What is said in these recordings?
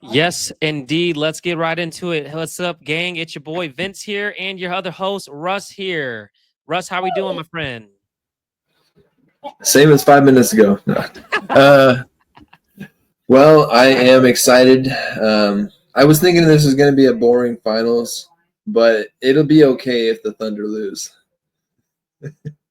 Yes, indeed. Let's get right into it. What's up, gang? It's your boy Vince here and your other host, Russ here. Russ, how we doing, my friend? Same as 5 minutes ago. uh, well, I am excited. I was thinking this was going to be a boring finals, but it'll be okay if the Thunder lose.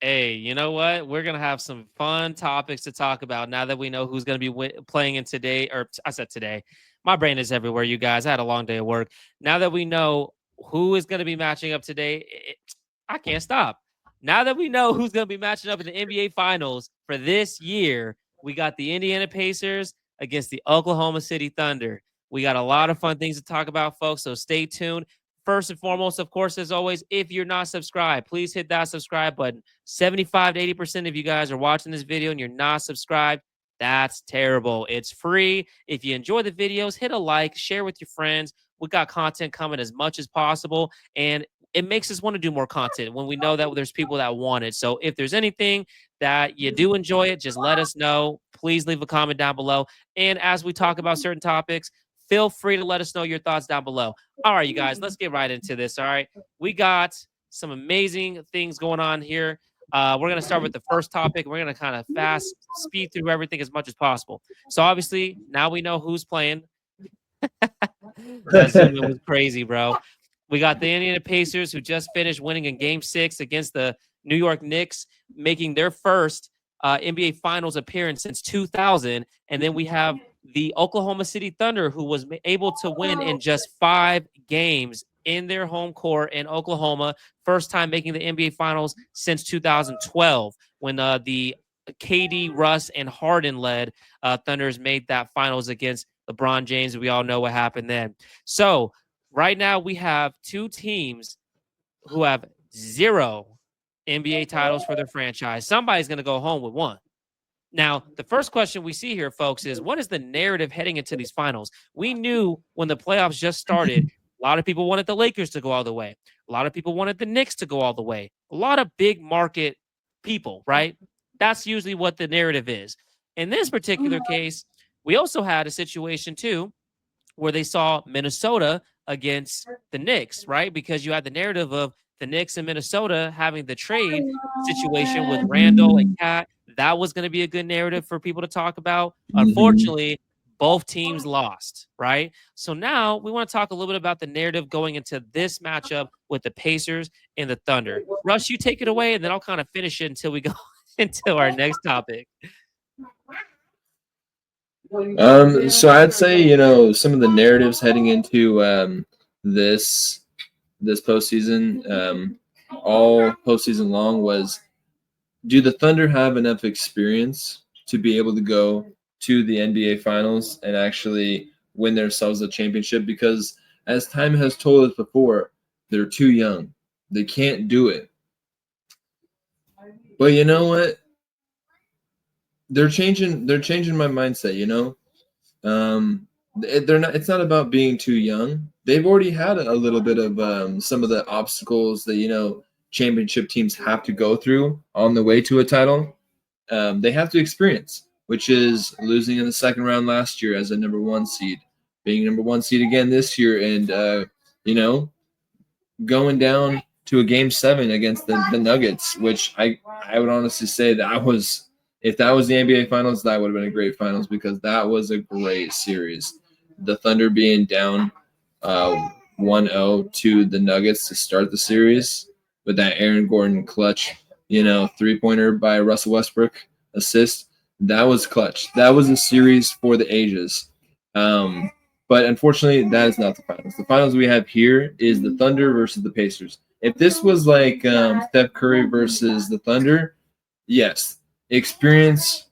Hey, you know what? We're gonna have some fun topics to talk about now that we know who's gonna be playing in today. I said today. My brain is everywhere, you guys. I had a long day of work. Now that we know who is gonna be matching up today, I can't stop. Now that we know who's gonna be matching up in the NBA Finals for this year, we got the Indiana Pacers against the Oklahoma City Thunder. We got a lot of fun things to talk about, folks. So stay tuned. First and foremost, of course, as always, if you're not subscribed, please hit that subscribe button. 75 to 80% of you guys are watching this video and you're not subscribed. That's terrible. It's free. If you enjoy the videos, hit a like, share with your friends. We got content coming as much as possible. And it makes us want to do more content when we know that there's people that want it. So if there's anything that you do enjoy it, just let us know. Please leave a comment down below. And as we talk about certain topics, feel free to let us know your thoughts down below. All right, you guys, let's get right into this. All right. We got some amazing things going on here. We're going to start with the first topic. We're going to kind of fast speed through everything as much as possible. So obviously, now we know who's playing. That zoom in was crazy, bro. We got the Indiana Pacers who just finished winning in Game 6 against the New York Knicks, making their first NBA Finals appearance since 2000. And then we have the Oklahoma City Thunder, who was able to win in just 5 games in their home court in Oklahoma. First time making the NBA Finals since 2012, when the KD, Russ, and Harden led Thunders made that finals against LeBron James. We all know what happened then. So right now we have two teams who have 0 NBA titles for their franchise. Somebody's going to go home with one. Now, the first question we see here, folks, is what is the narrative heading into these finals? We knew when the playoffs just started, a lot of people wanted the Lakers to go all the way. A lot of people wanted the Knicks to go all the way. A lot of big market people, right? That's usually what the narrative is. In this particular case, we also had a situation, too, where they saw Minnesota against the Knicks, right? Because you had the narrative of the Knicks and Minnesota having the trade situation with Randall and Cat. That was going to be a good narrative for people to talk about. Mhm. Unfortunately, both teams lost, right? So now we want to talk a little bit about the narrative going into this matchup with the Pacers and the Thunder. Rush, you take it away, and then I'll kind of finish it until we go into our next topic. So I'd say some of the narratives heading into this this postseason, all postseason long was: do the Thunder have enough experience to be able to go to the NBA Finals and actually win themselves a championship? Because as time has told us before, they're too young. They can't do it. But you know what? They're changing my mindset. They're not. It's not about being too young. They've already had a little bit of some of the obstacles that championship teams have to go through on the way to a title. They have to experience, which is losing in the second round last year as a number 1 seed, being number 1 seed again this year, and you know going down to a game 7 against the Nuggets, which I would honestly say that was, if that was the NBA Finals, that would have been a great finals, because that was a great series. The Thunder being down 1-0 to the Nuggets to start the series with that Aaron Gordon clutch, 3-pointer by Russell Westbrook assist. That was clutch. That was a series for the ages. But unfortunately, that is not the finals. The finals we have here is the Thunder versus the Pacers. If this was like Steph Curry versus the Thunder, yes, experience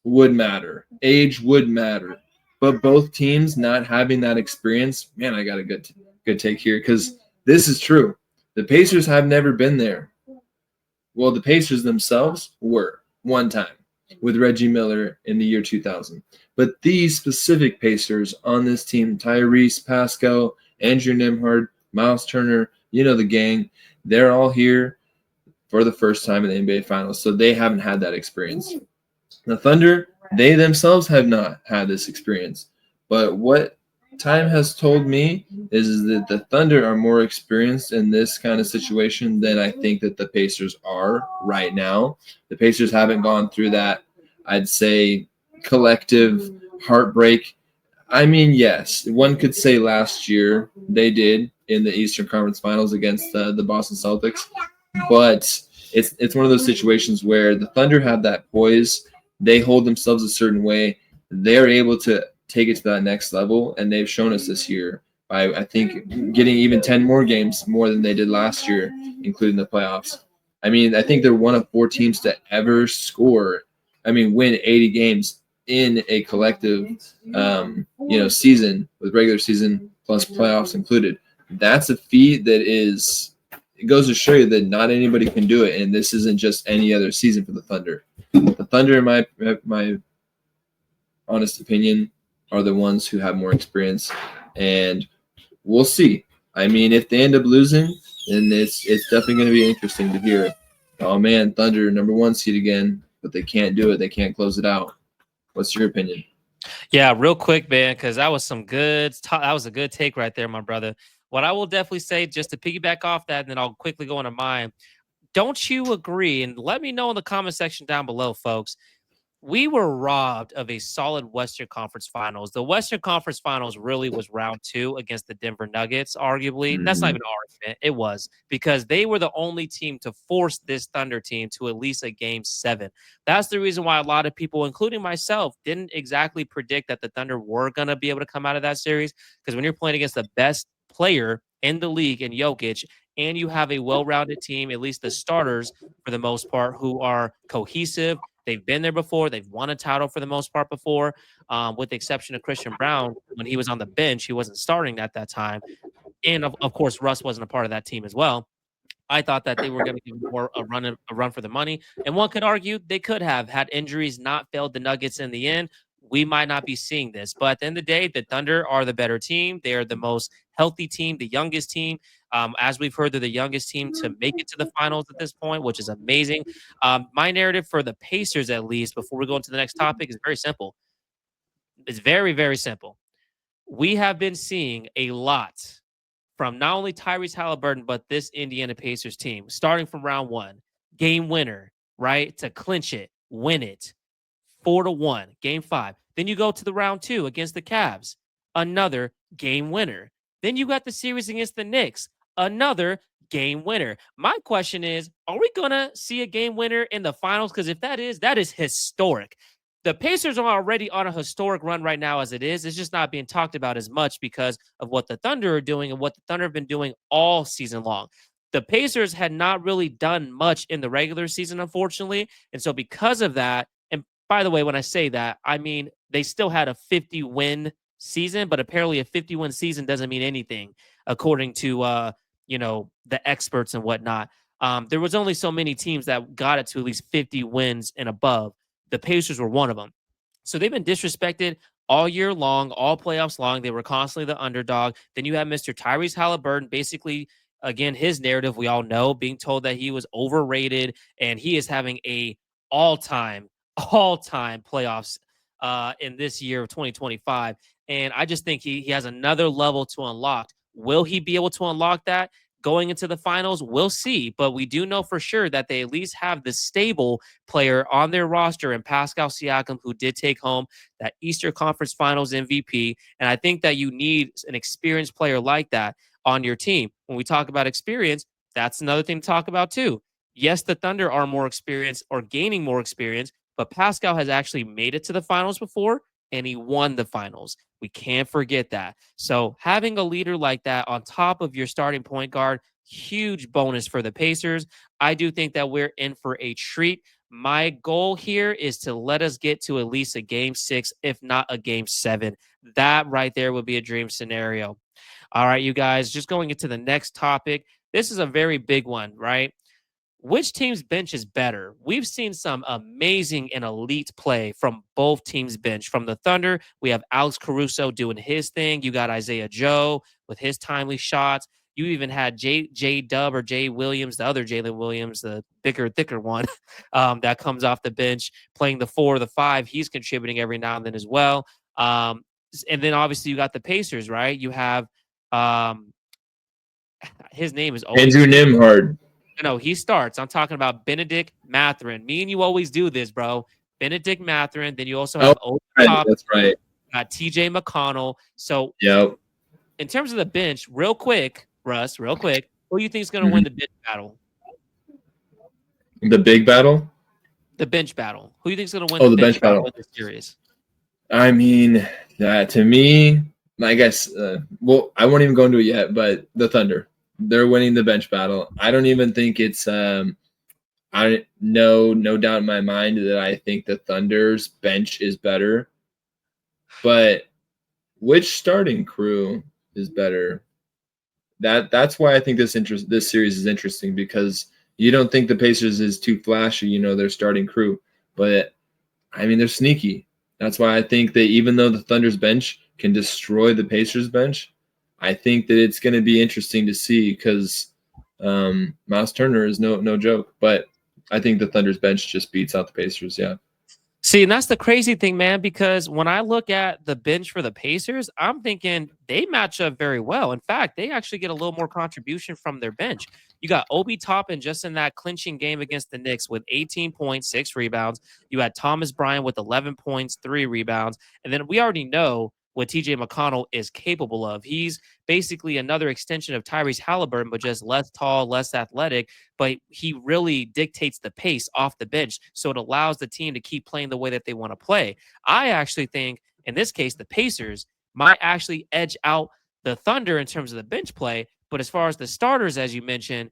would matter, age would matter. But both teams not having that experience, man, I got a good take here, because this is true. The Pacers have never been there. Well, the Pacers themselves were one time with Reggie Miller in the year 2000. But these specific Pacers on this team, Tyrese, Pascal, Andrew Nembhard, Miles Turner, the gang, they're all here for the first time in the NBA Finals. So they haven't had that experience. The Thunder, they themselves have not had this experience. But what time has told me is that the Thunder are more experienced in this kind of situation than I think that the Pacers are right now. The Pacers haven't gone through that, I'd say, collective heartbreak. I mean, yes, one could say last year they did in the Eastern Conference Finals against the Boston Celtics, but it's one of those situations where the Thunder have that poise. They hold themselves a certain way. They're able to take it to that next level, and they've shown us this year by, I think, getting even 10 more games more than they did last year, including the playoffs. I mean, I think they're one of 4 teams to ever win 80 games in a collective, season with regular season plus playoffs included. That's a feat that is. It goes to show you that not anybody can do it, and this isn't just any other season for the Thunder. The Thunder, in my honest opinion, are the ones who have more experience, and we'll see. I mean, if they end up losing, then it's definitely going to be interesting to hear. Oh man, Thunder #1 seed again, but they can't do it. They can't close it out. What's your opinion? Yeah, real quick, man, because that was that was a good take right there, my brother. What I will definitely say, just to piggyback off that, and then I'll quickly go into mine. Don't you agree? And let me know in the comment section down below, folks. We were robbed of a solid Western Conference Finals. The Western Conference Finals really was round 2 against the Denver Nuggets, arguably. That's not even an argument. It was because they were the only team to force this Thunder team to at least a game 7. That's the reason why a lot of people, including myself, didn't exactly predict that the Thunder were going to be able to come out of that series. Because when you're playing against the best player in the league in Jokic, and you have a well-rounded team, at least the starters for the most part, who are cohesive. They've been there before. They've won a title for the most part before, with the exception of Christian Brown. When he was on the bench, he wasn't starting at that time. And, of course, Russ wasn't a part of that team as well. I thought that they were going to give more a run for the money. And one could argue they could have had injuries not failed the Nuggets in the end. We might not be seeing this. But at the end of the day, the Thunder are the better team. They are the most healthy team, the youngest team. As we've heard, they're the youngest team to make it to the finals at this point, which is amazing. My narrative for the Pacers, at least, before we go into the next topic, is very simple. It's very, very simple. We have been seeing a lot from not only Tyrese Haliburton, but this Indiana Pacers team, starting from round 1, game winner, right? To clinch it, win it, 4-1, game 5. Then you go to the round 2 against the Cavs, another game winner. Then you got the series against the Knicks, another game winner. My question is, are we going to see a game winner in the finals? Because if that is historic. The Pacers are already on a historic run right now as it is. It's just not being talked about as much because of what the Thunder are doing and what the Thunder have been doing all season long. The Pacers had not really done much in the regular season, unfortunately. And so because of that, and by the way, when I say that, I mean they still had a 50-win season, but apparently a 50-win season doesn't mean anything, according to the experts and whatnot. There was only so many teams that got it to at least 50 wins and above. The Pacers were one of them. So they've been disrespected all year long, all playoffs long. They were constantly the underdog. Then you have Mr. Tyrese Haliburton, basically, again, his narrative, we all know, being told that he was overrated, and he is having a all-time playoffs in this year of 2025. And I just think he has another level to unlock. Will he be able to unlock that? Going into the finals, we'll see. But we do know for sure that they at least have the stable player on their roster and Pascal Siakam, who did take home that Eastern Conference Finals MVP. And I think that you need an experienced player like that on your team. When we talk about experience, that's another thing to talk about too. Yes, the Thunder are more experienced or gaining more experience, but Pascal has actually made it to the finals before and he won the finals. We can't forget that. So having a leader like that on top of your starting point guard, huge bonus for the Pacers. I do think that we're in for a treat. My goal here is to let us get to at least a game 6, if not a game 7. That right there would be a dream scenario. All right, you guys, just going into the next topic. This is a very big one, right? Which team's bench is better? We've seen some amazing and elite play from both teams' bench. From the Thunder, we have Alex Caruso doing his thing. You got Isaiah Joe with his timely shots. You even had J Dub or Jay Williams, the other Jalen Williams, the bigger, thicker one, that comes off the bench playing the 4 or the 5. He's contributing every now and then as well. And then obviously you got the Pacers, right? You have his name is always Andrew Nembhard. No, he starts. I'm talking about Benedict Mathurin. Me and you always do this, bro. Benedict Mathurin. Then you also have Obi Toppin. That's right. TJ McConnell. So, yep. In terms of the bench, real quick, Russ, who do you think is going to win the bench battle? The big battle? The bench battle. Who do you think is going to win the bench battle in this series? I mean, to me, I guess, well, I won't even go into it yet, but the Thunder. They're winning the bench battle. I don't even think it's no doubt in my mind that I think the Thunder's bench is better. But which starting crew is better? That's why I think this series is interesting, because you don't think the Pacers is too flashy, their starting crew. But I mean, they're sneaky. That's why I think that even though the Thunder's bench can destroy the Pacers bench, I think that it's going to be interesting to see, because Miles Turner is no joke. But I think the Thunder's bench just beats out the Pacers, yeah. See, and that's the crazy thing, man, because when I look at the bench for the Pacers, I'm thinking they match up very well. In fact, they actually get a little more contribution from their bench. You got Obi Toppin just in that clinching game against the Knicks with 18 points, 6 rebounds. You had Thomas Bryant with 11 points, 3 rebounds. And then we already know what TJ McConnell is capable of. He's basically another extension of Tyrese Haliburton, but just less tall, less athletic. But he really dictates the pace off the bench, so it allows the team to keep playing the way that they want to play. I actually think, in this case, the Pacers might actually edge out the Thunder in terms of the bench play. But as far as the starters, as you mentioned,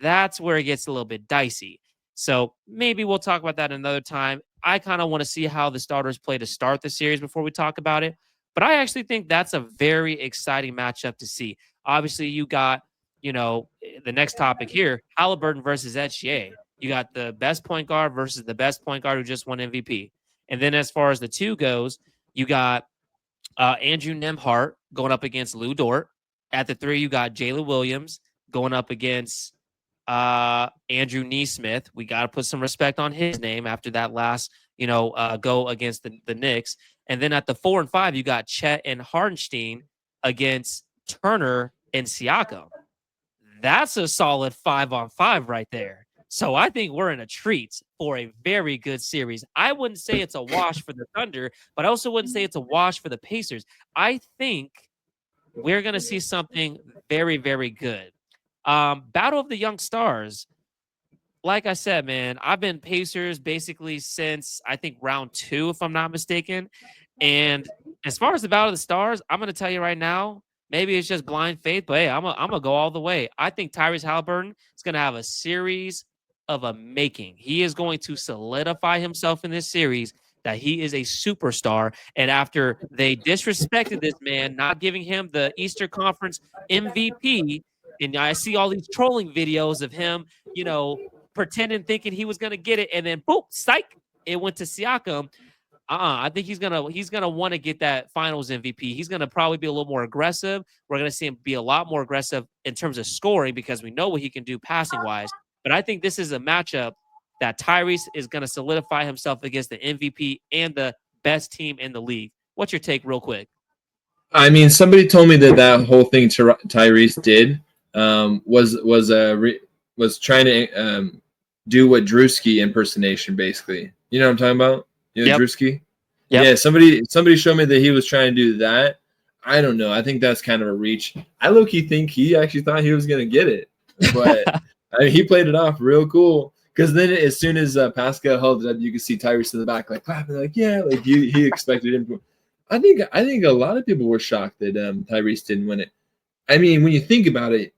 that's where it gets a little bit dicey. So maybe we'll talk about that another time. I kind of want to see how the starters play to start the series before we talk about it. But I actually think that's a very exciting matchup to see. Obviously, you got, the next topic here, Haliburton versus SGA. You got the best point guard versus the best point guard who just won MVP. And then as far as the 2 goes, you got Andrew Nembhard going up against Lou Dort. At the 3, you got Jalen Williams going up against Andrew Nesmith. We got to put some respect on his name after that last, go against the Knicks. And then at the 4 and 5, you got Chet and Hardenstein against Turner and Siakam. That's a solid 5-on-5 right there. So I think we're in a treat for a very good series. I wouldn't say it's a wash for the Thunder, but I also wouldn't say it's a wash for the Pacers. I think we're going to see something very, very good. Battle of the Young Stars. Like I said, man, I've been Pacers basically since I think round 2, if I'm not mistaken. And as far as the Battle of the Stars, I'm going to tell you right now, maybe it's just blind faith, but hey, I'm going to go all the way. I think Tyrese Haliburton is going to have a series of a making. He is going to solidify himself in this series that he is a superstar. And after they disrespected this man, not giving him the Eastern Conference MVP, and I see all these trolling videos of him, pretending, thinking he was going to get it, and then boom, psych, it went to Siakam. I think he's gonna want to get that Finals MVP. He's gonna probably be a little more aggressive. We're gonna see him be a lot more aggressive in terms of scoring, because we know what he can do passing wise. But I think this is a matchup that Tyrese is gonna solidify himself against the MVP and the best team in the league. What's your take, real quick? I mean, somebody told me that whole thing Tyrese did was trying to do what Drewski impersonation, basically. You know what I'm talking about? Yep. Drewski? Yep. Yeah, somebody showed me that he was trying to do that. I don't know. I think that's kind of a reach. I low-key think he actually thought he was going to get it. But he played it off real cool. Because then as soon as Pascal held it up, you could see Tyrese in the back like clapping, like, yeah, like he expected him to. I think a lot of people were shocked that Tyrese didn't win it. I mean, when you think about it,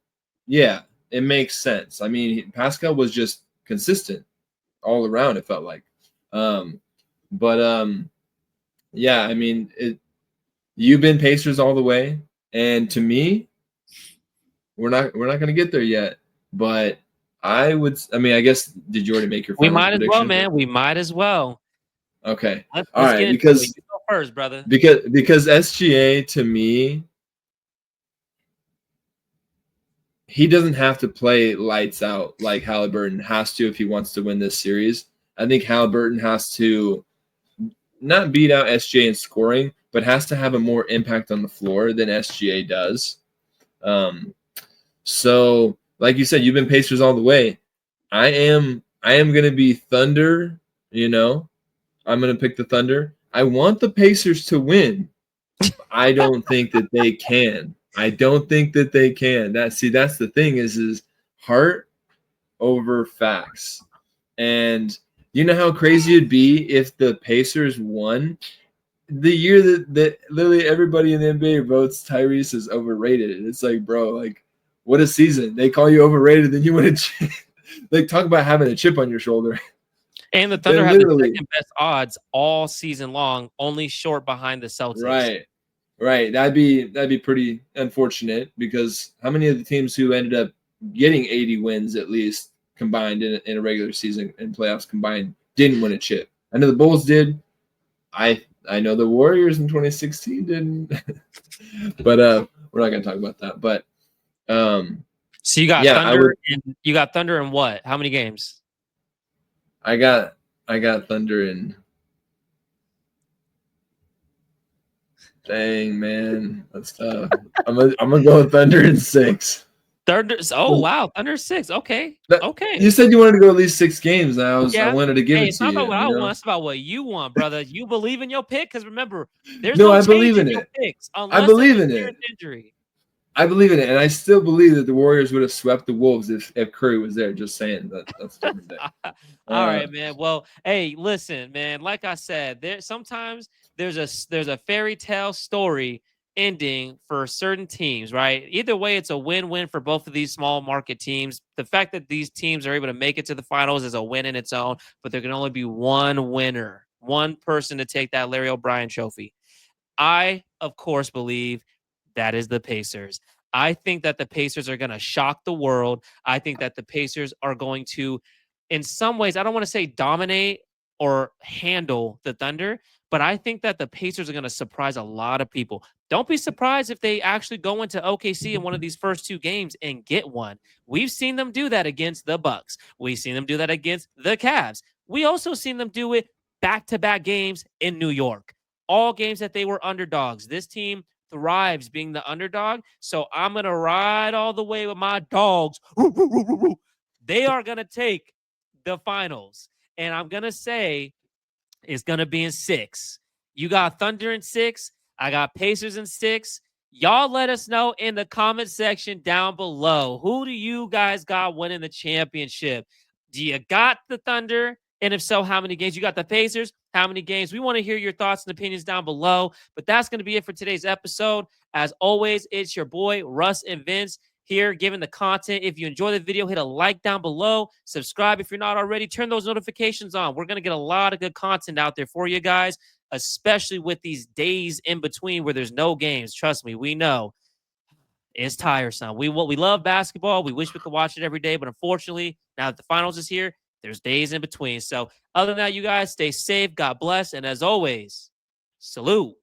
yeah, it makes sense. I mean, Pascal was just consistent all around, it felt like. Yeah, I mean, you've been Pacers all the way, and to me, we're not going to get there yet. But I guess, did you already make your final prediction? We might as well, man. We might as well. Okay. Let's all right, because you go first, brother. Because SGA, to me, he doesn't have to play lights out like Haliburton has to if he wants to win this series. I think Haliburton has to not beat out SGA in scoring, but has to have a more impact on the floor than SGA does. So like you said, you've been Pacers all the way. I am going to be Thunder, I'm going to pick the Thunder. I want the Pacers to win. I don't think that they can. That's the thing is heart over facts. And you know how crazy it'd be if the Pacers won the year that literally everybody in the NBA votes Tyrese is overrated. It's like, bro, like, what a season. They call you overrated, then you win a chip. Like, talk about having a chip on your shoulder. And the Thunder have the second best odds all season long, only short behind the Celtics. Right. That'd be pretty unfortunate because how many of the teams who ended up getting 80 wins at least combined in a regular season and playoffs combined didn't win a chip? I know the Bulls did. I know the Warriors in 2016 didn't. But we're not gonna talk about that. But so you got Thunder and you got Thunder in what? How many games? I got Thunder in. Dang, man, that's tough. I'm gonna go with Thunder in 6. Thunder. Oh wow, Thunder 6. Okay. You said you wanted to go at least 6 games. And I wanted to give it to you. It's not about what I want. It's about what you want, brother. You believe in your pick because remember, there's I change believe in your it. Picks I believe in it. Injury. I believe in it, and I still believe that the Warriors would have swept the Wolves if Curry was there. Just saying that's a different day. All right, man. Well, hey, listen, man. Like I said, sometimes there's a fairy tale story ending for certain teams, right? Either way, it's a win-win for both of these small market teams. The fact that these teams are able to make it to the finals is a win in its own, but there can only be one winner, one person to take that Larry O'Brien trophy. I, of course, believe that is the Pacers. I think that the Pacers are going to shock the world. I think that the Pacers are going to, in some ways, I don't want to say dominate or handle the Thunder, but I think that the Pacers are going to surprise a lot of people. Don't be surprised if they actually go into OKC in one of these first 2 games and get one. We've seen them do that against the Bucks. We've seen them do that against the Cavs. We also seen them do it back-to-back games in New York. All games that they were underdogs. This team thrives being the underdog. So I'm going to ride all the way with my dogs. They are going to take the finals. And I'm going to say it's going to be in 6. You got Thunder in 6. I got Pacers in 6. Y'all let us know in the comment section down below. Who do you guys got winning the championship? Do you got the Thunder? And if so, how many games? You got the Pacers? How many games? We want to hear your thoughts and opinions down below. But that's going to be it for today's episode. As always, it's your boy, Russ and Vince, here giving the content. If you enjoy the video, hit a like down below. Subscribe if you're not already. Turn those notifications on. We're going to get a lot of good content out there for you guys, especially with these days in between where there's no games. Trust me, we know it's tiresome. We love basketball. We wish we could watch it every day, but unfortunately, now that the finals is here, there's days in between. So other than that, you guys stay safe. God bless. And as always, salute.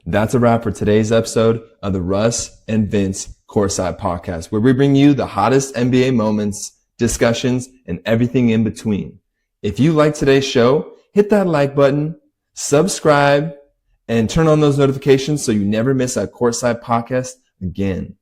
That's a wrap for today's episode of the Russ and Vince Courtside Podcast, where we bring you the hottest NBA moments, discussions, and everything in between. If you like today's show, hit that like button, subscribe, and turn on those notifications so you never miss a Courtside Podcast again.